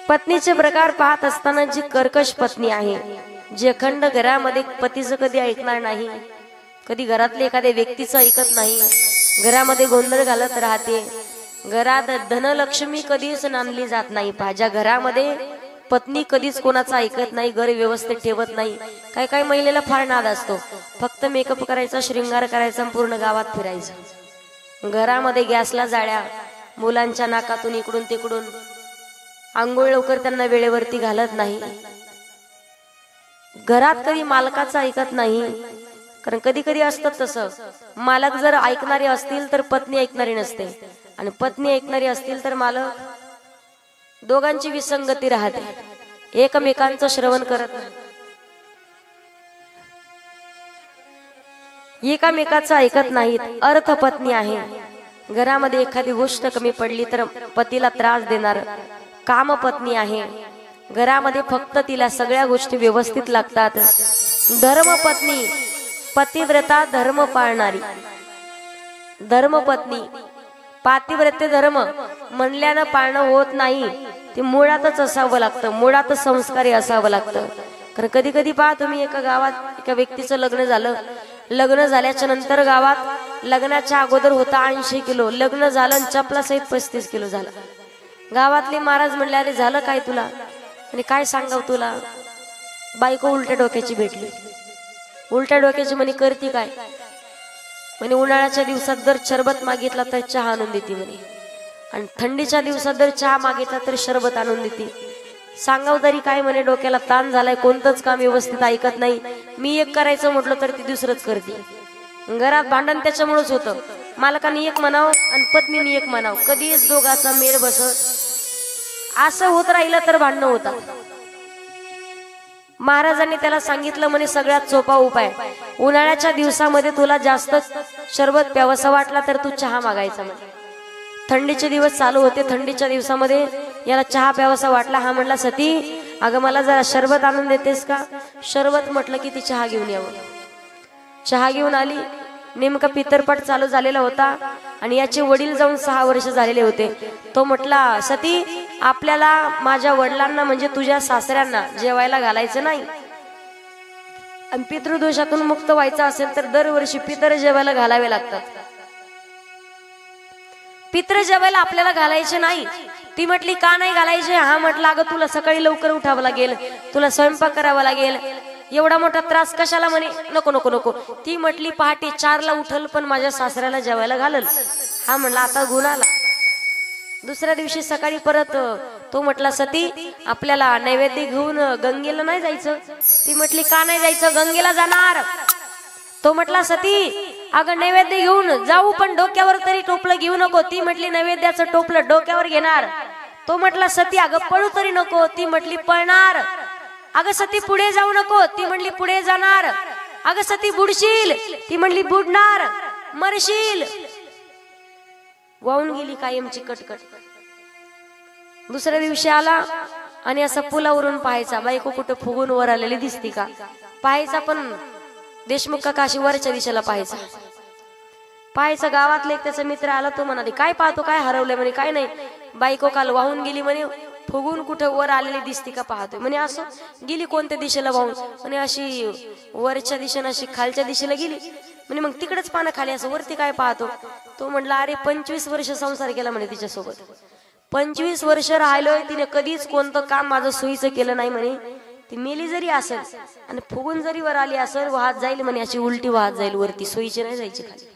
पत्नीचे प्रकार पाहत असताना जी कर्कश पत्नी आहे, जी अखंड घरामध्ये पतीचं कधी ऐकणार नाही, कधी घरातले एखाद्या व्यक्तीचं ऐकत नाही, घरामध्ये गोंधळ घालत राहते, घरात धनलक्ष्मी कधीच नांदली जात नाही. ज्या घरामध्ये पत्नी कधीच कोणाचं ऐकत नाही, घर व्यवस्थित ठेवत नाही. काही काही महिलेला फार नाद असतो, फक्त मेकअप करायचा, शृंगार करायचा, पूर्ण गावात फिरायचं. घरामध्ये गॅसला जाळ्या, मुलांच्या नाकातून इकडून तिकडून, आंघोळ लवकर त्यांना वेळेवरती घालत नाही, घरात कधी मालकाचं ऐकत नाही. कारण कधी कधी असतं तसं, मालक जर ऐकणारे असतील तर पत्नी ऐकणारी नसते, आणि पत्नी ऐकणारी असतील तर मालक, दोघांची विसंगती राहते, एकमेकांचं श्रवण करत नाही, एकामेकाचं ऐकत नाहीत. अर्थ पत्नी आहे, घरामध्ये एखादी गोष्ट कमी पडली तर पतीला त्रास देणार. काम पत्नी आहे, घरामध्ये फक्त तिला सगळ्या गोष्टी व्यवस्थित लागतात. धर्म पत्नी, पतिव्रता धर्म पाळणारी. धर्म पत्नी, पातिव्रत्य धर्म म्हणल्यानं पाळणं होत नाही, ते मुळातच असावं लागतं, मुळातच संस्कारी असावं लागतं. कारण कधी कधी पहा तुम्ही, एका गावात एका व्यक्तीचं लग्न झालं, लग्न झाल्याच्या नंतर गावात लग्नाच्या अगोदर होता 80 किलो, लग्न झालं चपला सहित 35 किलो झाला. गावातले महाराज म्हणले, अरे झालं काय तुला? आणि काय सांगाव तुला, बायको उलट्या डोक्याची भेटली. उलट्या डोक्याची म्हणे करती काय? म्हणे उन्हाळ्याच्या दिवसात जर शरबत मागितला तर चहा आणून देते म्हणे, आणि थंडीच्या दिवसात जर चहा मागितला तर शरबत आणून देते. सांगाव तरी काय? म्हणे डोक्याला ताण झालाय, कोणतंच काम व्यवस्थित ऐकत नाही, मी एक करायचं म्हटलं तर ती दुसरंच करते. घरात भांडण त्याच्यामुळेच होतं, मालकाने एक म्हणाव आणि पत्नीने एक म्हणाव, कधीच दोघाचा मेळ बसत. असं होत राहिलं तर भांडणं होतात. महाराजांनी त्याला सांगितलं म्हणे सगळ्यात सोपा उपाय, उन्हाळ्याच्या दिवसामध्ये तुला जास्त शरबत प्यावंसं वाटला तर तू चहा मागायचा. म्हणे थंडीचे दिवस चालू होते, थंडीच्या दिवसामध्ये याला चहा प्यावासा वाटला. हा म्हणला, सती अगं मला जरा शरबत आणून देतेस का? शरबत म्हटलं की ती चहा घेऊन यावं. चहा घेऊन आली. नेमका पितरपट चालू झालेला होता आणि याचे वडील जाऊन 6 वर्ष झालेले होते. तो म्हटला, सती आपल्याला माझ्या वडिलांना म्हणजे तुझ्या सासऱ्यांना जेवायला घालायचं नाही, आणि पितृदोषातून मुक्त व्हायचं असेल तर दरवर्षी पितर जेवायला घालावे लागतात. पित्र जेवायला आपल्याला घालायचे नाही. ती म्हटली, का नाही घालायचे? हा म्हटला, अगं तुला सकाळी लवकर उठावं लागेल, तुला स्वयंपाक करावा लागेल, एवढा मोठा त्रास कशाला? म्हणे नको नको नको. ती म्हटली, पहाटे 4ला उठल पण माझ्या सासऱ्याला जेवायला घालल. हा म्हणला, आता गुण आला. दुसऱ्या दिवशी सकाळी परत तो म्हटला, सती आपल्याला नैवेद्य घेऊन गंगेला नाही जायचं? ती म्हटली, का नाही जायचं? गंगेला जाणार. तो म्हटला, सती अगं नैवेद्य घेऊन जाऊ पण डोक्यावर तरी टोपलं घेऊ नको. ती म्हटली, नैवेद्याचं टोपलं डोक्यावर घेणार. तो म्हटला, सती अगं पळू तरी नको. ती म्हटली, पळणार. अगं सती पुढे जाऊ नको. ती म्हणली, पुढे जाणार. अगं सती बुडशील. ती म्हणली, बुडणार. मरशील. वाहून गेली कायमची कटकट. दुसऱ्या दिवशी आला आणि असा पुलावरून पाहायचा, बायको कुठं फुगून वर आलेली दिसती का पाहायचा, पण देशमुख काका अशी वरच्या दिशेला पाहायचा. गावातले एक त्याचा मित्र आला. तो म्हणाले, काय पाहतो, काय हरवलंय? म्हणे काय नाही, बायको काल वाहून गेली म्हणे, फुगून कुठे वर आलेली दिसती का पाहतोय. म्हणे असं गेली कोणत्या दिशेला वाहून? म्हणे अशी वरच्या दिशेनं, अशी खालच्या दिशेला गेली. म्हणे मग तिकडेच पानं खाली, असं वरती काय पाहतो? तो म्हणला, अरे 25 वर्ष संसार केला म्हणे तिच्यासोबत, 25 वर्ष राहिलोय, तिने कधीच कोणतं काम माझं सोयीचं केलं नाही म्हणे. ती मेली जरी असेल आणि फुगून जरी वर आली असेल, वाहत जाईल म्हणे, अशी उलटी वाहत जाईल वरती, सोयीची नाही जायची खाली.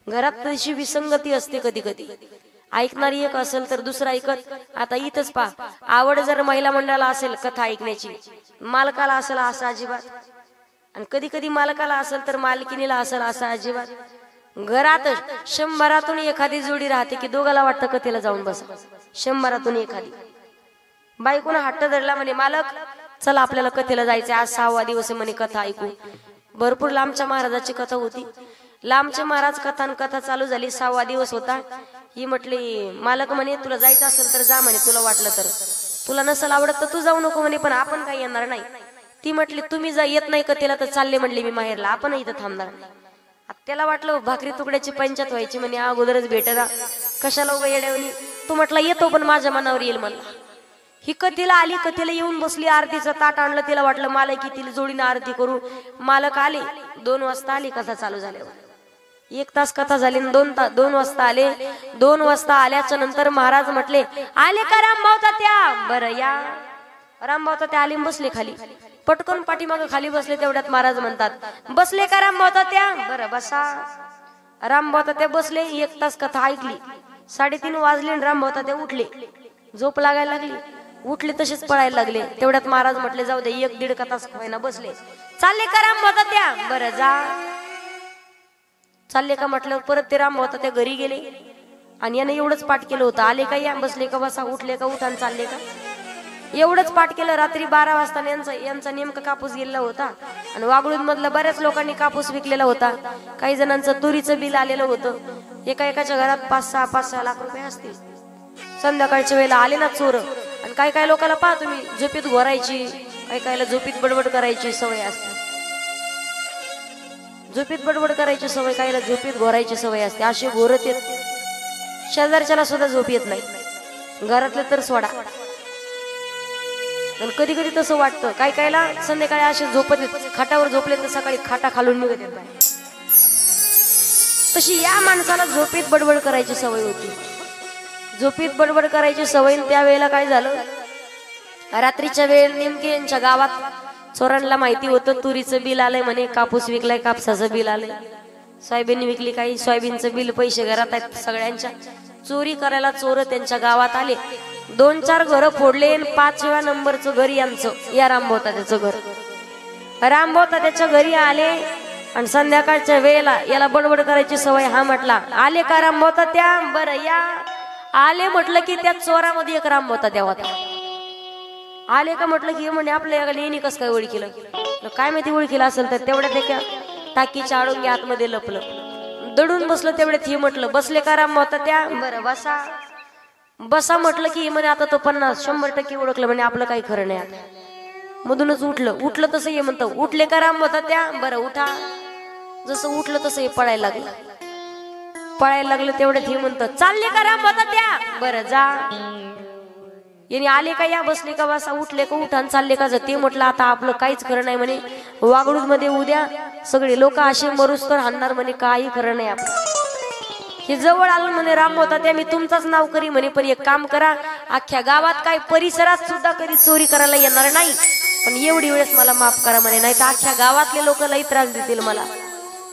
घरात तशी विसंगती असते कधी कधी. ऐकणारी एक असेल तर दुसरं ऐकत. आता इथंच पहा, आवड जर महिला मंडळाला असेल कथा ऐकण्याची, मालकाला असेल असं अजिबात, आणि कधी कधी मालकाला असेल तर मालकिनीला असेल असं अजिबात. घरात 100तून एखादी जोडी राहते की दोघाला वाटतं कथेला जाऊन बसा. 100तून एखादी. बायकोनं हट्ट धरला म्हणे, मालक चला आपल्याला कथेला जायचं, आज 6वा दिवस आहे म्हणे, कथा ऐकू. भरपूर लांबच्या महाराजाची कथा होती. लांबचे महाराज कथा चालू झाली. 6वा दिवस होता. ही म्हटली, मालक म्हणे तुला जायचं असेल तर जा म्हणे, तुला वाटलं तर, तुला नसेल आवडत तर तू जाऊ नको म्हणे, पण आपण काही येणार नाही. ती म्हटली, तुम्ही येत नाही कथेला तर चालले म्हणले मी माहेरला, आपण इथं थांबणार नाही. त्याला वाटलं भाकरी तुकड्याची पंचायत व्हायची म्हणे, अगोदरच भेटला कशाला उभं येड्यावनी. तू म्हटला येतो पण माझ्या मनावर येईल म्हणला. ही कथेला आली, कथेला येऊन बसली, आरतीचं ताट आणलं, तिला वाटलं मालक तिला जोडीनं आरती करू. मालक आले, 2 वाजता आली कथा चालू झाल्यावर. 1 तास कथा झाली, 2 वाजता आले. 2 वाजता आल्याच्या नंतर महाराज म्हटले, आले का रामभाऊ तात्या? बरं या. रामभाऊ तात्या आले, बसले खाली. पटकन पाठीमागं खाली बसले. तेवढ्यात महाराज म्हणतात, बसले का रामभाऊ तात्या? बरं बसा. रामभाऊ तात्या बसले. 1 तास कथा ऐकली. 3:30 वाजले, रामभाऊ तात्या उठले. झोप लागायला लागली. उठले तसेच पळायला लागले. तेवढ्यात महाराज म्हटले, जाऊ दे, 1-1.5 तास होईना बसले. चालले का रामभाऊ तात्या? बरं जा. चालले का म्हटल्यावर परत ते रामभाऊ तात्या घरी गेले. आणि याने एवढंच पाठ केलं होतं, आले का या, बसले का बसा, उठले का उठा, चालले का, एवढंच पाठ केलं. रात्री 12 वाजता यांचा नेमका कापूस गेलेला होता. आणि वागळूद मधल्या बऱ्याच लोकांनी कापूस विकलेला होता. काही जणांचं तुरीचं बिल आलेलं होतं. एकाच्या घरात 5-6 लाख रुपये असतील. संध्याकाळच्या वेळेला आले ना चोर. आणि काही लोकांना पहा तुम्ही, झोपेत घोरायची, काहीला झोपेत बडबड करायची सवय असते. झोपेत बडबड करायची सवय, काहीला झोपेत घोरायची सवय असते. असे घोरत येत, शेजारच्याला सुद्धा झोप येत नाही, घरातलं तर सोडा. कधी कधी तसं वाटतं, काहीला संध्याकाळी असे झोपत येत, खाटावर झोपले तर सकाळी खाटा खालून निघत येत. तशी या माणसाला झोपेत बडबड करायची सवय होती. झोपेत बडबड करायची सवय. त्यावेळेला काय झालं, रात्रीच्या वेळ नेमके यांच्या गावात चोरांना माहिती होतं तुरीचं बिल आलंय म्हणे, कापूस विकलाय, कापसाचं बिल आलंय, सोयाबीन विकली, काही सोयाबीनचं बिल, पैसे घरात आहेत सगळ्यांच्या. चोरी करायला चोर त्यांच्या गावात आले. 2-4 घरं फोडले. 5व्या नंबरचं घर यांचं, या रामभाऊ तात्याचं घर. रामभाऊ तात्याच्या घरी आले. आणि संध्याकाळच्या वेळेला याला बडबड करायची सवय. हा म्हटला, आले का रामभाऊ तात्या? बरं या. आले म्हटलं की त्या चोरामध्ये एक रामभाऊ तात्या होता. आले का म्हटलं की म्हणजे आपल्या लेणी कस काय ओळखीलं, काय माहिती ओळखीला असेल तर. तेवढ्यात एका टाकीच्या आडून आतमध्ये लपलं, दडून बसलं. तेवढ्यात हे म्हटलं, बसले का रामभाऊ तात्या? बरं बसा. बसा म्हटलं की म्हणे आता तो 50-100% ओळखलं म्हणे, आपलं काही खरं नाही आता. मधूनच उठलं तसं हे म्हणतं, उठले का रामभाऊ तात्या? बरं उठा. जसं उठलं तसं हे पळायला लागलं. तेवढ्यात हे म्हणतं, चालले का रामभाऊ तात्या? बरं जा. याने आले का या, बसले का बसा, उठले का उठा, चालले का जा. ते म्हटलं आता आपलं काहीच खरं नाही म्हणे, वागळूद मध्ये उद्या सगळे लोक असे मरूस तर हाणणार म्हणे, काही खरं नाही आपलं. हे जवळ आलं म्हणे, रामभाऊ तात्या मी तुमचाच नाव करी म्हणे, पण एक काम करा, अख्ख्या गावात काय परिसरात सुद्धा कधी चोरी करायला येणार नाही, पण एवढी वेळेस मला माफ करा म्हणे, नाही तर अख्ख्या गावातले लोक लई त्रास देतील मला,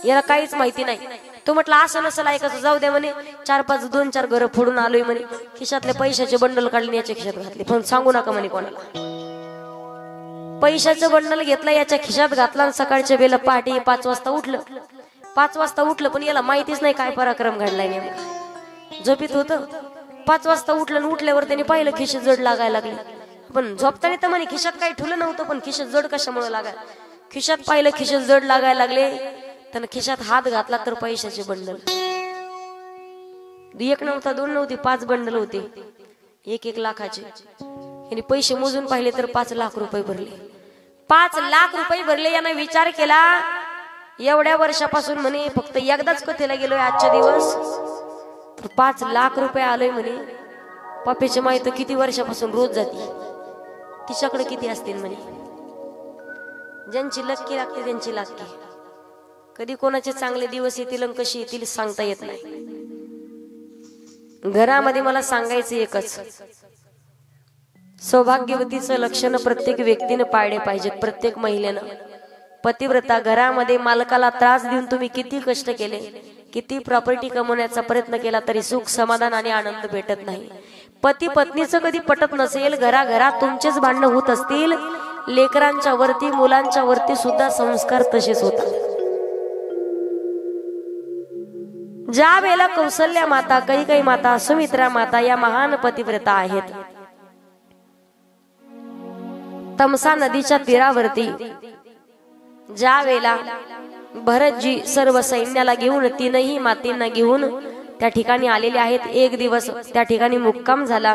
याला काहीच माहिती नाही. तो म्हटलं असं नसेल ऐकायचं, जाऊ द्या म्हणे. 2-4 घरं फोडून आलोय म्हणे, खिशातले पैशाचे बंडल काढले याच्या खिशात घातले, पण सांगू नका म्हणे कोणाला. पैशाचं बंडल घेतलं, याच्या खिशात घातला. सकाळच्या वेळेला पहाटे 5 वाजता उठलं. 5 वाजता उठलं, पण याला माहितीच नाही काय पराक्रम घडलाय नेमका. झोपीत होतं. 5 वाजता उठलं. उठल्यावर त्याने पाहिलं खिशात जड लागायला लागली. पण झोपताना तर म्हणे खिशात काही ठुलं नव्हतं, पण खिशात जड कशामुळे लागायला. खिशात पाहिलं खिशात जड लागायला लागले. त्यानं खिशात हात घातला तर पैशाचे बंडल, 1 नव्हता, 2 नव्हते, 5 बंडल होते, 1-1 लाखाचे. यांनी पैसे मोजून पाहिले तर 5 लाख रुपये भरले. 5 लाख रुपये भरले. यानं विचार केला, एवढ्या वर्षापासून म्हणे फक्त एकदाच कथेला गेलोय आजच्या दिवस, तर 5 लाख रुपये आलोय म्हणे. पप्याची माई तर किती वर्षापासून रोज जाते, तिच्याकडे किती असतील म्हणे. ज्यांची लक्की लागते त्यांची लागते. कधी कोणाचे चांगले दिवस येतील आणि कशी येतील सांगता येत नाही. घरामध्ये मला सांगायचं एकच, सौभाग्यवतीचं लक्षण प्रत्येक व्यक्तीने पाळले पाहिजेत, प्रत्येक महिलेनं. पतिव्रता घरामध्ये मालकाला त्रास देऊन तुम्ही किती कष्ट केले, किती प्रॉपर्टी कमवण्याचा प्रयत्न केला तरी सुख, समाधान आणि आनंद भेटत नाही. पती पत्नीचं कधी पटत नसेल, घराघरात तुमचेच भांडण होत असतील, लेकरांच्या वरती, मुलांच्या वरती सुद्धा संस्कार तसेच होतात. ज्या वेळेला कौसल्या माता, कैकेयी माता, सुमित्रा माता या महान पतिव्रता आहेत. तमसा नदीच्या तीरावरती ज्या वेळेला भरतजी सर्व सैन्याला घेऊन, 3ही मातींना घेऊन त्या ठिकाणी आलेले आहेत. 1 दिवस त्या ठिकाणी मुक्काम झाला.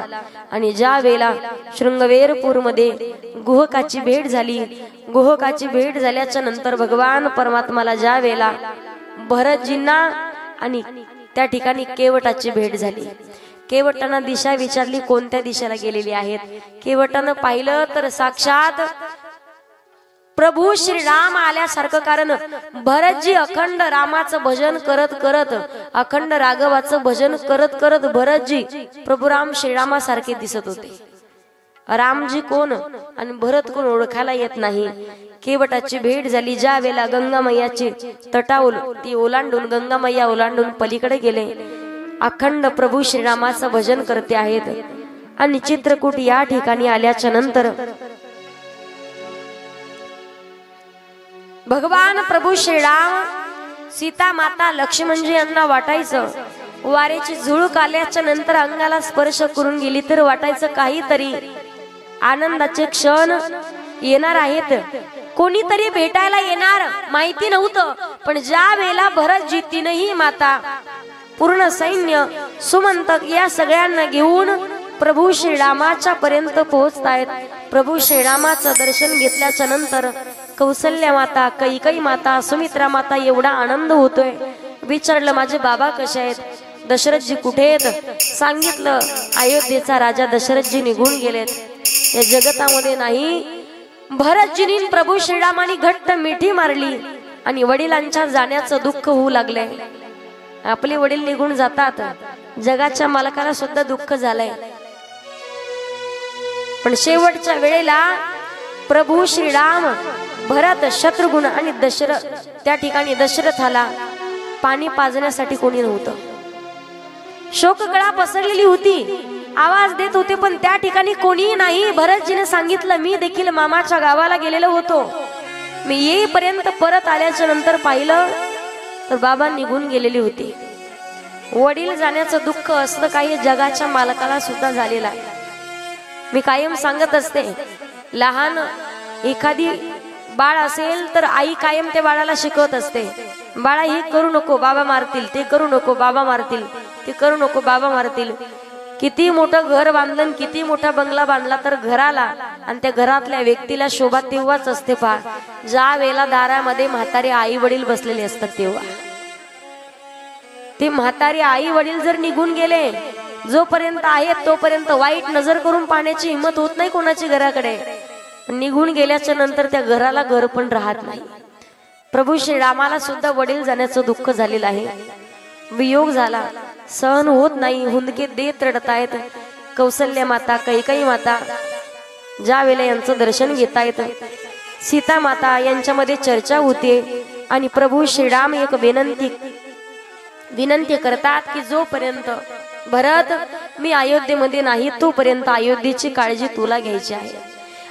आणि ज्या वेळेला शृंगवेरपूर मध्ये गुहकाची भेट झाली, गुहकाची भेट झाल्याच्या नंतर भगवान परमात्माला ज्या वेळेला भरतजींना आणि त्या ठिकाणी केवटाची भेट झाली. केवटानं दिशा विचारली, कोणत्या दिशेला गेलेली आहेत? केवटानं पाहिलं तर साक्षात प्रभू श्रीराम आल्यासारखं, कारण भरतजी अखंड रामाचं भजन करत करत, अखंड राघवाचं भजन करत करत भरतजी प्रभू राम श्रीरामासारखे दिसत होते. रामजी कोण आणि भरत कोण ओळखायला येत नाही. केवटाची भेट झाली. ज्या वेळेला गंगा मैयाची तटावल ती ओलांडून, गंगा मैया ओलांडून पलीकडे गेले. अखंड प्रभू श्रीरामाचं भजन करते आहेत. आणि चित्रकूट या ठिकाणी आल्याच्या नंतर भगवान प्रभू श्रीराम, सीता माता, लक्ष्मणजी यांना वाटायचं वारेची झुळूक आल्याच्या नंतर अंगाला स्पर्श करून गेली तर वाटायचं काहीतरी आनंदाचे क्षण येणार आहेत, कोणीतरी भेटायला येणार. माहिती नव्हतं, पण ज्या वेळेला भरतजी, तीनही माता, पूर्ण सैन्य, सुमंतक या सगळ्यांना घेऊन प्रभू श्रीरामाच्या पर्यंत पोहोचतायत. प्रभू श्रीरामाचं दर्शन घेतल्याच्या नंतर कौसल्या माता, कैकेयी माता, सुमित्रा माता एवढा आनंद होतोय. विचारलं माझे बाबा कसे आहेत? दशरथजी कुठे आहेत? सांगितलं अयोध्येचा राजा दशरथजी निघून गेलेत, या जगतामध्ये नाही. भरतजींनी प्रभू श्रीरामानी घट्ट मिठी मारली आणि वडिलांच्या जाण्याचं दुःख होऊ लागलंय. आपले वडील निघून जातात, जगाच्या मालकाला सुद्धा दुःख झालंय. पण शेवटच्या वेळेला प्रभू श्रीराम, भरत, शत्रुघ्न आणि दशरथ, त्या ठिकाणी दशरथाला पाणी पाजण्यासाठी कोणी नव्हतं. शोककळा पसरलेली होती, आवाज देत होते, पण त्या ठिकाणी कोणी नाही. भरतजीने सांगितलं मी देखील मामाच्या गावाला गेलेलो होतो, मी येईपर्यंत परत आल्याच्या नंतर पाहिलं तर बाबा निघून गेलेली होती. वडील जाण्याचं दुःख असलं काही जगाच्या मालकाला सुद्धा झालेलं आहे. मी कायम सांगत असते, लहान एखादी बाळ असेल तर आई कायम त्या बाळाला शिकवत असते, बाळा हे करू नको बाबा मारतील, ते करू नको बाबा मारतील, ते करू नको बाबा मारतील. किती मोठं घर बांधलं, किती मोठा बंगला बांधला तर घराला आणि त्या घरातल्या व्यक्तीला शोभा तेव्हाच असते पहा, ज्या वेळेला दारामध्ये म्हातारे आई वडील बसलेले असतात तेव्हा. ते म्हातारे आई वडील जर निघून गेले, जोपर्यंत आहेत तोपर्यंत वाईट नजर करून पाहण्याची हिंमत होत नाही कोणाची घराकडे. निघून गेल्याच्या नंतर त्या घराला घर पण राहत नाही. प्रभू श्रीरामाला सुद्धा वडील जाण्याचं दुःख झालेलं आहे, वियोग झाला, सहन होत नाही, हुंदके देत रडतायत. कौसल्या माता, कैकेयी माता ज्या वेळेला यांचं दर्शन घेतायत, सीता माता यांच्यामध्ये चर्चा होते आणि प्रभू श्रीराम एक विनंती करतात की जोपर्यंत भरत मी अयोध्येमध्ये नाही तोपर्यंत अयोध्येची काळजी तुला घ्यायची आहे.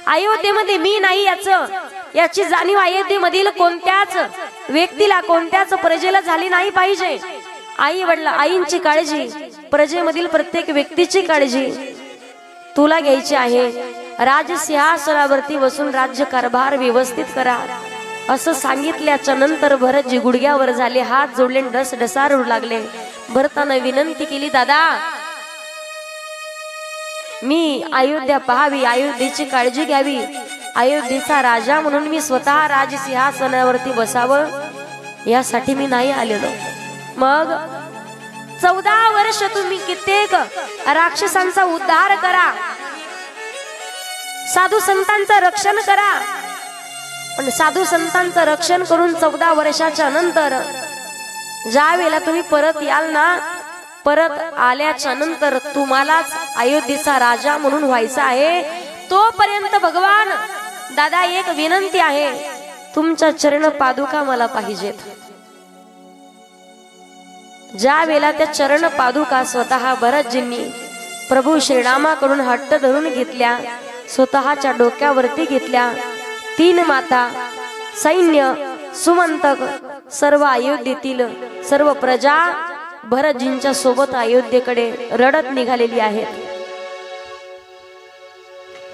अयोध्येमध्ये मी नाही याची जाणीव अयोध्येमधील कोणत्याच व्यक्तीला, कोणत्याच प्रजेला झाली नाही पाहिजे. आई वडला, आईंची काळजी, प्रजेमधील प्रत्येक व्यक्तीची काळजी तुला घ्यायची आहे. राजसिंहासनावरती बसून राज्य कारभार व्यवस्थित करा असं सांगितल्याच्या नंतर भरतजी गुडघ्यावर झाले, हात जोडले, डसडसा रडू लागले. भरतानं विनंती केली, दादा मी अयोध्या पाहावी, अयोध्येची काळजी घ्यावी, अयोध्येचा राजा म्हणून मी स्वतः राजसिंहासनावरती बसावं यासाठी मी नाही आलेलो. मग 14 वर्ष तुम्ही कित्येक राक्षसांचा उद्धार करा, साधू संतांचं रक्षण करा, पण साधू संतांचं रक्षण करून 14 वर्षाच्या नंतर ज्या वेळेला तुम्ही परत याल ना, परत आल्याच्या नंतर तुम्हालाच अयोध्येचा राजा म्हणून व्हायचं आहे. तोपर्यंत भगवान दादा एक विनंती आहे, तुमच्या चरण पादुका मला पाहिजेत. ज्या वेळेला त्या चरण पादुका स्वतः भरतजींनी प्रभू श्रीरामाकडून हट्ट धरून घेतल्या, स्वतःच्या डोक्यावरती घेतल्या, 3 माता, सैन्य, सुमंतक, सर्व अयोध्येतील सर्व प्रजा भरतजींच्या सोबत अयोध्येकडे रडत निघालेली आहेत.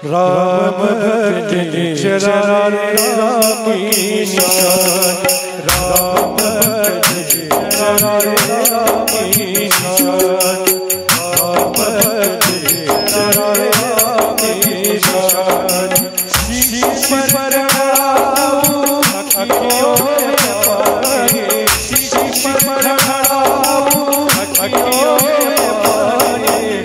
राम भजे शरण रामी शान, राम भजे शरण रामी शान, राम भजे शरण रामी शान. शीश पर खड़ाऊं अखियों में पानी, शीश पर खड़ाऊं अखियों में पानी.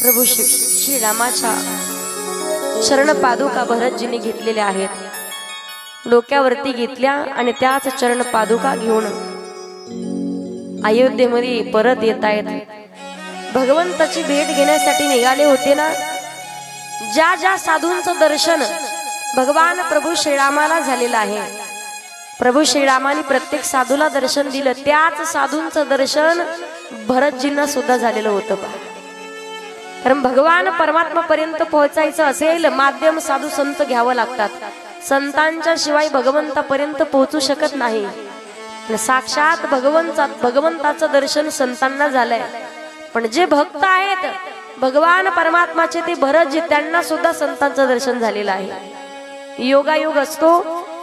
प्रभू श्री रामाच्या चरण पादुका भरतजीने घेतलेल्या आहेत, डोक्यावरती घेतल्या आणि त्याच चरण पादुका घेऊन अयोध्येमध्ये परत येत आहेत. भगवंताची भेट घेण्यासाठी निघाले होते ना. ज्या ज्या साधूंचं दर्शन भगवान प्रभू श्रीरामाला झालेलं आहे, प्रभू श्रीरामाने प्रत्येक साधूला दर्शन दिलं, त्याच साधूंचं दर्शन भरतजींना सुद्धा झालेलं होतं. कारण भगवान परमात्मा पर्यंत पोहोचायचं असेल माध्यम साधू संत घ्यावं लागतात. संतांच्या शिवाय भगवंतापर्यंत पोहोचू शकत नाही. साक्षात भगवंताचं दर्शन संतांना झालंय. पण जे भक्त आहेत भगवान परमात्माचे ते भरतजी, त्यांना सुद्धा संतांचं दर्शन झालेलं आहे. योगायोग असतो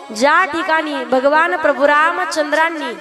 ज्या ठिकाणी भगवान प्रभू रामचंद्रांनी